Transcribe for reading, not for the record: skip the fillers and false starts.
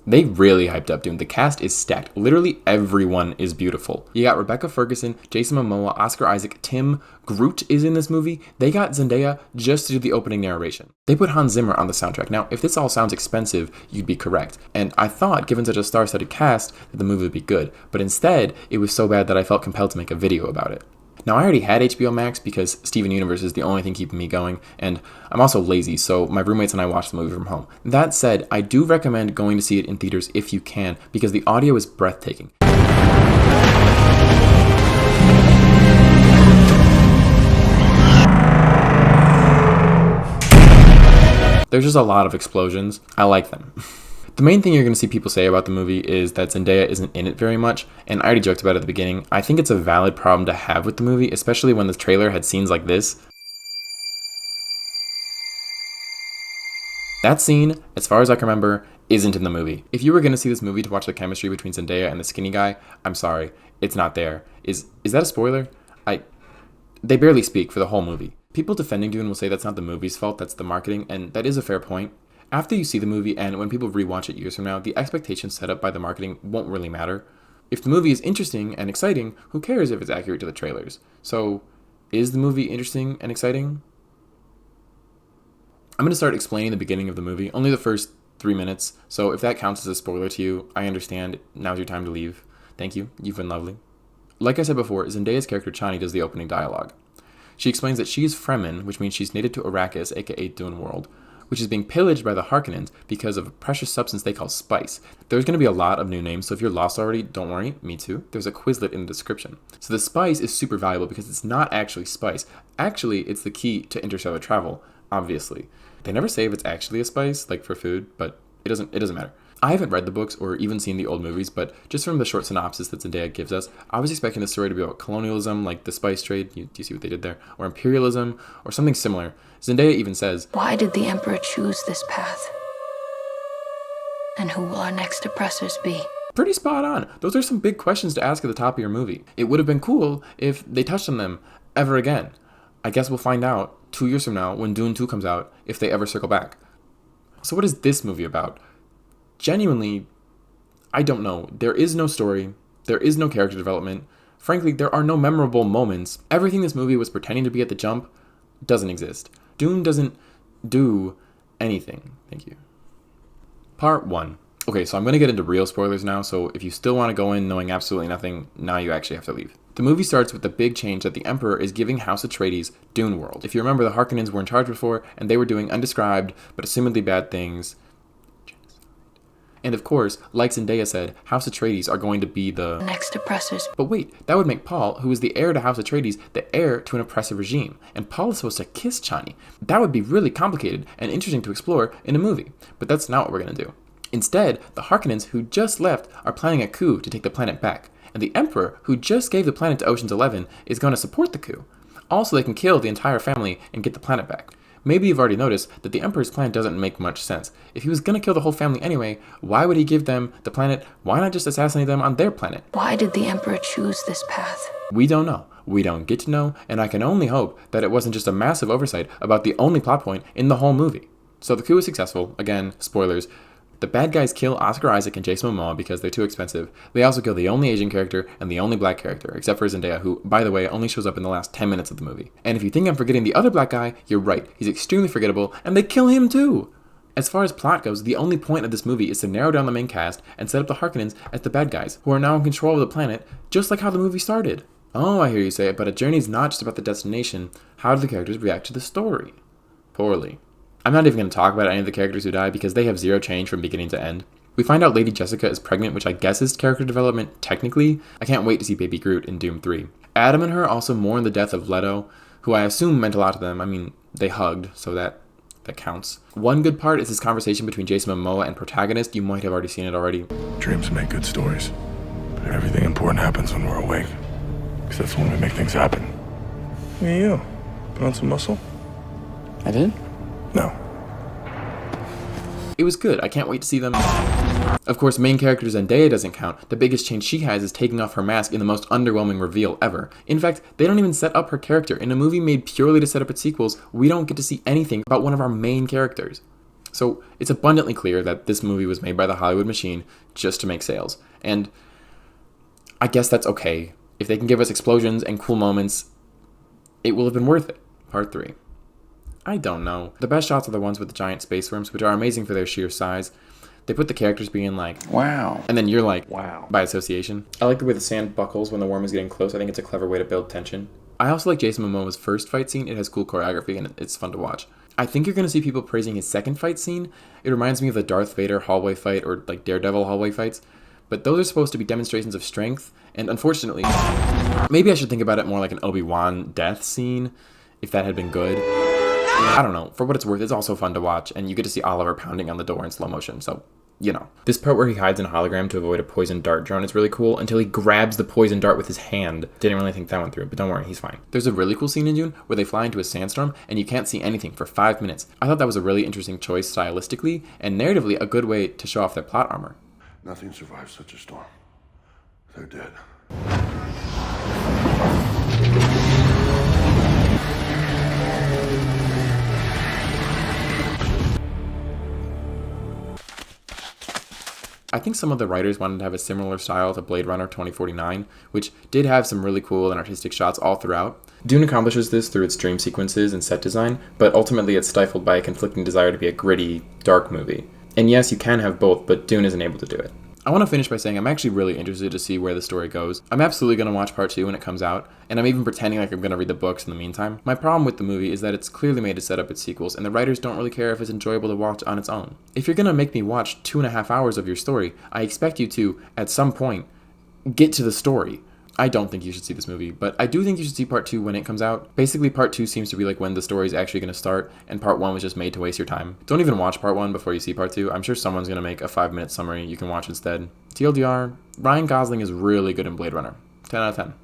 They really hyped up Dune. The cast is stacked. Literally everyone is beautiful. You got Rebecca Ferguson, Jason Momoa, Oscar Isaac, Tim Groot is in this movie. They got Zendaya just to do the opening narration. They put Hans Zimmer on the soundtrack. Now, if this all sounds expensive, you'd be correct. And I thought, given such a star-studded cast, that the movie would be good. But instead, it was so bad that I felt compelled to make a video about it. Now, I already had HBO Max because Steven Universe is the only thing keeping me going, and I'm also lazy, so my roommates and I watch the movie from home. That said, I do recommend going to see it in theaters if you can, because the audio is breathtaking. There's just a lot of explosions. I like them. The main thing you're going to see people say about the movie is that Zendaya isn't in it very much, and I already joked about it at the beginning. I think it's a valid problem to have with the movie, especially when the trailer had scenes like this. That scene, as far as I can remember, isn't in the movie. If you were going to see this movie to watch the chemistry between Zendaya and the skinny guy, I'm sorry, it's not there. Is that a spoiler? They barely speak for the whole movie. People defending Dune will say that's not the movie's fault, that's the marketing, and that is a fair point. After you see the movie and when people rewatch it years from now, the expectations set up by the marketing won't really matter. If the movie is interesting and exciting, who cares if it's accurate to the trailers? So, is the movie interesting and exciting? I'm going to start explaining the beginning of the movie, only the first 3 minutes, so if that counts as a spoiler to you, I understand. Now's your time to leave. Thank you. You've been lovely. Like I said before, Zendaya's character Chani does the opening dialogue. She explains that she is Fremen, which means she's native to Arrakis, aka Dune World, which is being pillaged by the Harkonnens because of a precious substance they call spice. There's going to be a lot of new names, so if you're lost already, don't worry, me too. There's a Quizlet in the description. So the spice is super valuable because it's not actually spice. Actually, it's the key to interstellar travel, obviously. They never say if it's actually a spice, like for food, but it doesn't matter. I haven't read the books or even seen the old movies, but just from the short synopsis that Zendaya gives us, I was expecting the story to be about colonialism, like the spice trade, do you see what they did there? Or imperialism, or something similar. Zendaya even says, "Why did the Emperor choose this path? And who will our next oppressors be?" Pretty spot on. Those are some big questions to ask at the top of your movie. It would have been cool if they touched on them ever again. I guess we'll find out 2 years from now when Dune 2 comes out if they ever circle back. So what is this movie about? Genuinely, I don't know. There is no story. There is no character development. Frankly, there are no memorable moments. Everything this movie was pretending to be at the jump doesn't exist. Dune doesn't do anything. Thank you. Part 1. Okay, so I'm going to get into real spoilers now, so if you still want to go in knowing absolutely nothing, now you actually have to leave. The movie starts with the big change that the Emperor is giving House Atreides Dune World. If you remember, the Harkonnens were in charge before, and they were doing undescribed but assumedly bad things. And of course, like Zendaya said, House Atreides are going to be the next oppressors. But wait, that would make Paul, who is the heir to House Atreides, the heir to an oppressive regime. And Paul is supposed to kiss Chani. That would be really complicated and interesting to explore in a movie. But that's not what we're going to do. Instead, the Harkonnens, who just left, are planning a coup to take the planet back. And the Emperor, who just gave the planet to Ocean's 11, is going to support the coup. Also, they can kill the entire family and get the planet back. Maybe you've already noticed that the Emperor's plan doesn't make much sense. If he was going to kill the whole family anyway, why would he give them the planet? Why not just assassinate them on their planet? Why did the Emperor choose this path? We don't know. We don't get to know, and I can only hope that it wasn't just a massive oversight about the only plot point in the whole movie. So the coup is successful. Again, spoilers. The bad guys kill Oscar Isaac and Jason Momoa because they're too expensive. They also kill the only Asian character and the only black character, except for Zendaya, who, by the way, only shows up in the last 10 minutes of the movie. And if you think I'm forgetting the other black guy, you're right. He's extremely forgettable, and they kill him too! As far as plot goes, the only point of this movie is to narrow down the main cast and set up the Harkonnens as the bad guys, who are now in control of the planet, just like how the movie started. Oh, I hear you say it, but a journey is not just about the destination. How do the characters react to the story? Poorly. I'm not even going to talk about any of the characters who die because they have zero change from beginning to end. We find out Lady Jessica is pregnant, which I guess is character development, technically. I can't wait to see Baby Groot in Doom 3. Adam and her also mourn the death of Leto, who I assume meant a lot to them. I mean, they hugged, so that counts. One good part is this conversation between Jason Momoa and protagonist. You might have already seen it already. Dreams make good stories, but everything important happens when we're awake, because that's when we make things happen. Look at you. Put on some muscle? I did? No. It was good. I can't wait to see them. Of course, main character Zendaya doesn't count. The biggest change she has is taking off her mask in the most underwhelming reveal ever. In fact, they don't even set up her character. In a movie made purely to set up its sequels, we don't get to see anything about one of our main characters. So it's abundantly clear that this movie was made by the Hollywood machine just to make sales. And I guess that's okay. If they can give us explosions and cool moments, it will have been worth it. Part 3. I don't know. The best shots are the ones with the giant space worms, which are amazing for their sheer size. They put the characters being like, wow. And then you're like, wow, by association. I like the way the sand buckles when the worm is getting close. I think it's a clever way to build tension. I also like Jason Momoa's first fight scene. It has cool choreography and it's fun to watch. I think you're going to see people praising his second fight scene. It reminds me of the Darth Vader hallway fight or like Daredevil hallway fights. But those are supposed to be demonstrations of strength. And unfortunately, maybe I should think about it more like an Obi-Wan death scene, if that had been good. I don't know. For what it's worth, it's also fun to watch. And you get to see Oliver pounding on the door in slow motion. So, you know. This part where he hides in a hologram to avoid a poison dart drone is really cool until he grabs the poison dart with his hand. Didn't really think that went through, but don't worry, he's fine. There's a really cool scene in Dune where they fly into a sandstorm and you can't see anything for 5 minutes. I thought that was a really interesting choice stylistically and narratively a good way to show off their plot armor. Nothing survives such a storm. They're dead. I think some of the writers wanted to have a similar style to Blade Runner 2049, which did have some really cool and artistic shots all throughout. Dune accomplishes this through its dream sequences and set design, but ultimately it's stifled by a conflicting desire to be a gritty, dark movie. And yes, you can have both, but Dune isn't able to do it. I want to finish by saying I'm actually really interested to see where the story goes. I'm absolutely going to watch part 2 when it comes out, and I'm even pretending like I'm going to read the books in the meantime. My problem with the movie is that it's clearly made to set up its sequels, and the writers don't really care if it's enjoyable to watch on its own. If you're going to make me watch 2.5 hours of your story, I expect you to, at some point, get to the story. I don't think you should see this movie, but I do think you should see part 2 when it comes out. Basically, part 2 seems to be like when the story is actually going to start, and part 1 was just made to waste your time. Don't even watch part 1 before you see part 2. I'm sure someone's going to make a 5-minute summary you can watch instead. TLDR, Ryan Gosling is really good in Blade Runner. 10 out of 10.